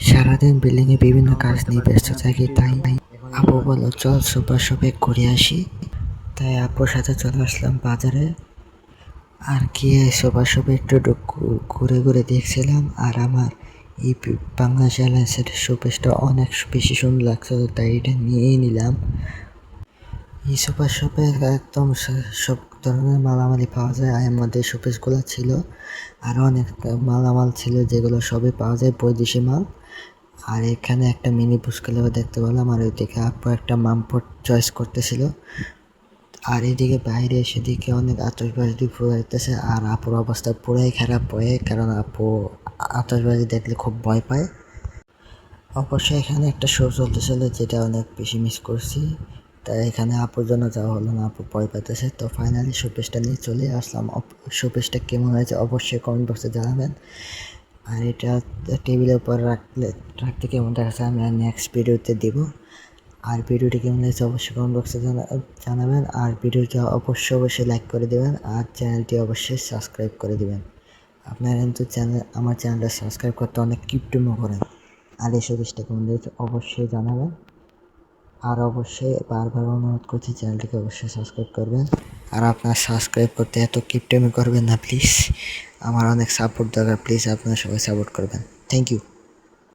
সারাদিন বিল্ডিংয়ে বিভিন্ন কাজ নিয়ে ব্যস্ত থাকি, তাই আপু বলল চল সুপার শপে ঘুরে আসি। তাই আপুর সাথে চলে আসলাম বাজারে। আর গিয়ে সুপার শপে একটু ঘুরে ঘুরে দেখছিলাম। আর আমার এই বাংলাদেশ এয়ারলাইন্সের শোপিসটা অনেক বেশি সুন্দর লাগছিল, তাই এটা নিয়েই নিলাম। এই সুপার শপে একদম সব ধরনের মালামালি পাওয়া যায়। এর মধ্যে শোপিসগুলো ছিল, আরও অনেক মালামাল ছিল যেগুলো সবই পাওয়া যায় বৈদেশি মাল। আর এখানে একটা মিনি পুষ্কলেও দেখতে পেলাম। আর ওইদিকে আপু একটা মামপট চয়েস করতেছিল। আর এদিকে বাইরে সেদিকে অনেক আতশবাজি ফুরাইতেছে। আর আপুর অবস্থা পুরাই খারাপ হয়ে, কারণ আপু আতশবাজি দেখলে খুব ভয় পায়। অবশ্যই এখানে একটা শো চলতেছিল যেটা অনেক বেশি মিস করছি, তাই এখানে আপুর জন্য যাওয়া হলো না, আপু ভয় পাইতেছে। তো ফাইনালি শোপিসটা নিয়ে চলে আসলাম। শোপিসটা কেমন হয়েছে অবশ্যই কমেন্ট বক্সে জানাবেন। আর এটা টেবিলের উপর রাখতে কেমন দেখাচ্ছে আমি নেক্সট ভিডিওতে দিব। আর ভিডিওটি কেমন লেগেছে অবশ্যই কমেন্ট বক্সে জানাবেন। আর ভিডিওটা অবশ্যই লাইক করে দেবেন। আর চ্যানেলটি অবশ্যই সাবস্ক্রাইব করে দেবেন। আপনারা কিন্তু আমার চ্যানেলটা সাবস্ক্রাইব করতে অনেক কিপটুমো করেন। আর এই শোপিসটা কেমন লেগেছে অবশ্যই জানাবেন। আর অবশ্যই বারবার অনুরোধ করছি চ্যানেলটিকে অবশ্যই সাবস্ক্রাইব করবেন। আর আপনার সাবস্ক্রাইব করতে এত কিপটেমি করবেন না প্লিজ, আমার অনেক সাপোর্ট দরকার। প্লিজ আপনারা সবাই সাপোর্ট করবেন। Thank you.